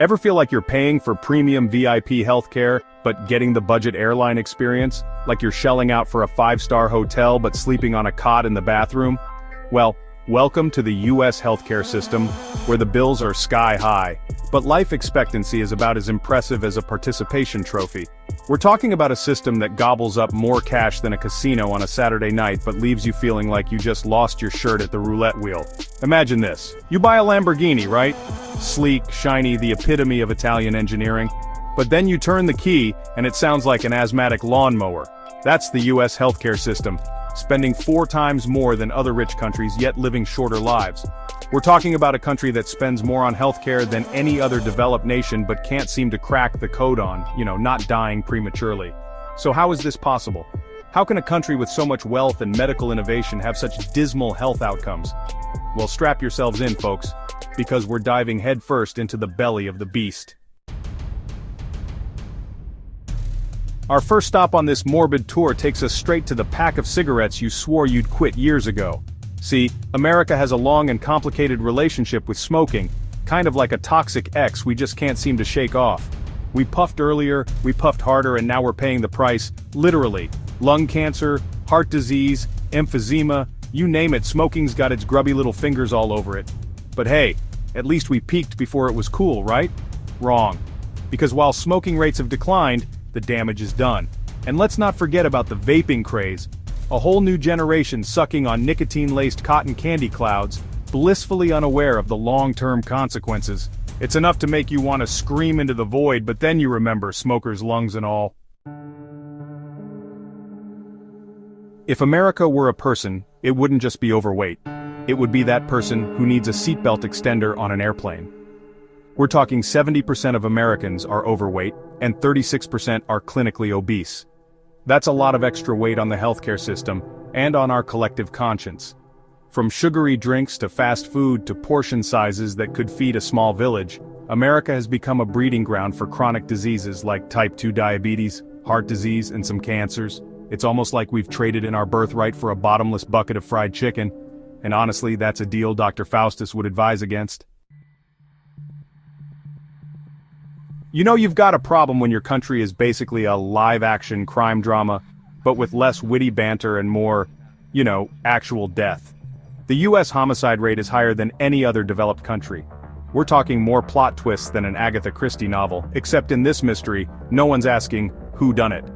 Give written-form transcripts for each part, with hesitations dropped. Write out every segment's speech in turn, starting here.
Ever feel like you're paying for premium VIP healthcare, but getting the budget airline experience? Like you're shelling out for a 5-star hotel but sleeping on a cot in the bathroom? Well, welcome to the US healthcare system, where the bills are sky high, but life expectancy is about as impressive as a participation trophy. We're talking about a system that gobbles up more cash than a casino on a Saturday night but leaves you feeling like you just lost your shirt at the roulette wheel. Imagine this. You buy a Lamborghini, right? Sleek, shiny, the epitome of Italian engineering. But then you turn the key, and it sounds like an asthmatic lawnmower. That's the US healthcare system, spending 4 times more than other rich countries yet living shorter lives. We're talking about a country that spends more on healthcare than any other developed nation but can't seem to crack the code on, not dying prematurely. So how is this possible? How can a country with so much wealth and medical innovation have such dismal health outcomes? Well, strap yourselves in, folks, because we're diving headfirst into the belly of the beast. Our first stop on this morbid tour takes us straight to the pack of cigarettes you swore you'd quit years ago. See, America has a long and complicated relationship with smoking, kind of like a toxic ex we just can't seem to shake off. We puffed earlier, we puffed harder, and now we're paying the price, literally. Lung cancer, heart disease, emphysema, you name it, smoking's got its grubby little fingers all over it. But hey, at least we peaked before it was cool, right? Wrong. Because while smoking rates have declined, the damage is done. And let's not forget about the vaping craze. A whole new generation sucking on nicotine-laced cotton candy clouds, blissfully unaware of the long-term consequences. It's enough to make you want to scream into the void, but then you remember smokers' lungs and all. If America were a person, it wouldn't just be overweight. It would be that person who needs a seatbelt extender on an airplane. We're talking 70% of Americans are overweight, and 36% are clinically obese. That's a lot of extra weight on the healthcare system, and on our collective conscience. From sugary drinks to fast food to portion sizes that could feed a small village, America has become a breeding ground for chronic diseases like type 2 diabetes, heart disease, and some cancers. It's almost like we've traded in our birthright for a bottomless bucket of fried chicken. And honestly, that's a deal Dr. Faustus would advise against. You know you've got a problem when your country is basically a live-action crime drama, but with less witty banter and more, actual death. The US homicide rate is higher than any other developed country. We're talking more plot twists than an Agatha Christie novel, except in this mystery, no one's asking, who done it?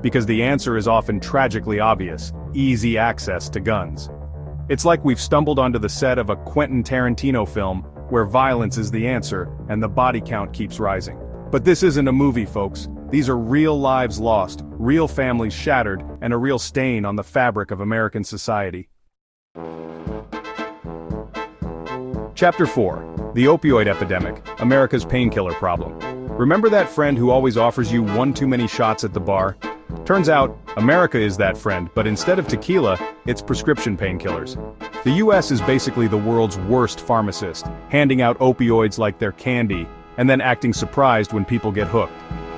Because the answer is often tragically obvious: easy access to guns. It's like we've stumbled onto the set of a Quentin Tarantino film, where violence is the answer, and the body count keeps rising. But this isn't a movie, folks. These are real lives lost, real families shattered, and a real stain on the fabric of American society. Chapter 4. The Opioid Epidemic, America's Painkiller Problem. Remember that friend who always offers you one too many shots at the bar? Turns out, America is that friend, but instead of tequila, it's prescription painkillers. The US is basically the world's worst pharmacist, handing out opioids like they're candy, and then acting surprised when people get hooked.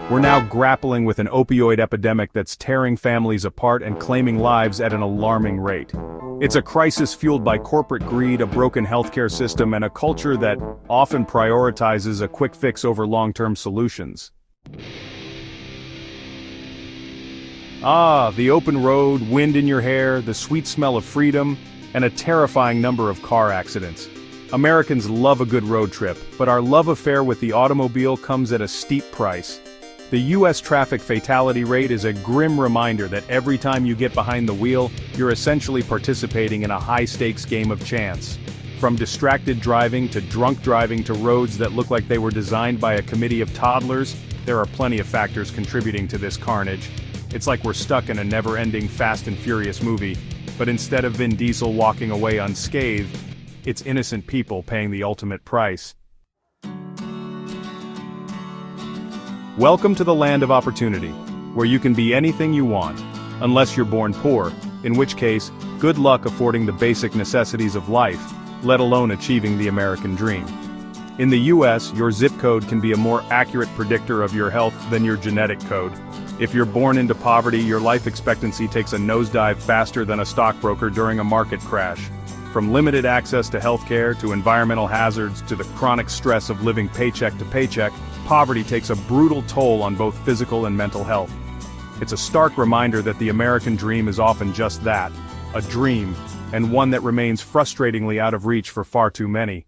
We're now grappling with an opioid epidemic that's tearing families apart and claiming lives at an alarming rate. It's a crisis fueled by corporate greed, a broken healthcare system, and a culture that often prioritizes a quick fix over long-term solutions. The open road, wind in your hair, the sweet smell of freedom, and a terrifying number of car accidents. Americans love a good road trip, but our love affair with the automobile comes at a steep price. The US traffic fatality rate is a grim reminder that every time you get behind the wheel, you're essentially participating in a high-stakes game of chance. From distracted driving to drunk driving to roads that look like they were designed by a committee of toddlers, there are plenty of factors contributing to this carnage. It's like we're stuck in a never-ending Fast and Furious movie, but instead of Vin Diesel walking away unscathed, it's innocent people paying the ultimate price. Welcome to the land of opportunity, where you can be anything you want, unless you're born poor, in which case, good luck affording the basic necessities of life, let alone achieving the American dream. In the US, your zip code can be a more accurate predictor of your health than your genetic code. If you're born into poverty, your life expectancy takes a nosedive faster than a stockbroker during a market crash. From limited access to healthcare, to environmental hazards, to the chronic stress of living paycheck to paycheck, poverty takes a brutal toll on both physical and mental health. It's a stark reminder that the American dream is often just that, a dream, and one that remains frustratingly out of reach for far too many.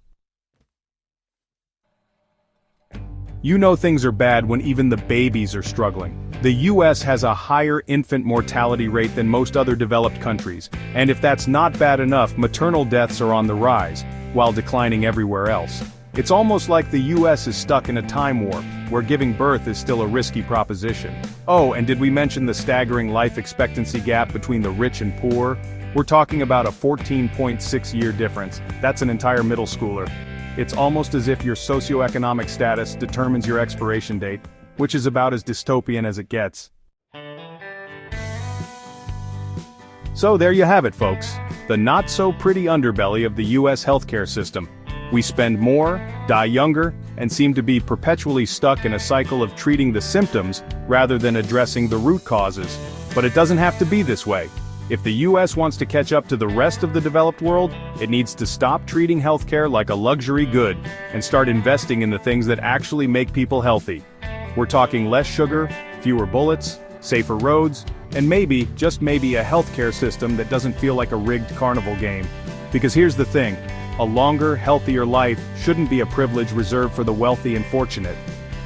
You know things are bad when even the babies are struggling. The US has a higher infant mortality rate than most other developed countries, and if that's not bad enough, maternal deaths are on the rise, while declining everywhere else. It's almost like the US is stuck in a time warp, where giving birth is still a risky proposition. Oh, and did we mention the staggering life expectancy gap between the rich and poor? We're talking about a 14.6-year difference. That's an entire middle schooler. It's almost as if your socioeconomic status determines your expiration date, which is about as dystopian as it gets. So there you have it, folks. The not-so-pretty underbelly of the US healthcare system. We spend more, die younger, and seem to be perpetually stuck in a cycle of treating the symptoms rather than addressing the root causes. But it doesn't have to be this way. If the US wants to catch up to the rest of the developed world, it needs to stop treating healthcare like a luxury good and start investing in the things that actually make people healthy. We're talking less sugar, fewer bullets, safer roads, and maybe, just maybe, a healthcare system that doesn't feel like a rigged carnival game. Because here's the thing, a longer, healthier life shouldn't be a privilege reserved for the wealthy and fortunate.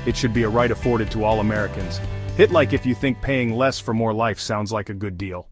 It should be a right afforded to all Americans. Hit like if you think paying less for more life sounds like a good deal.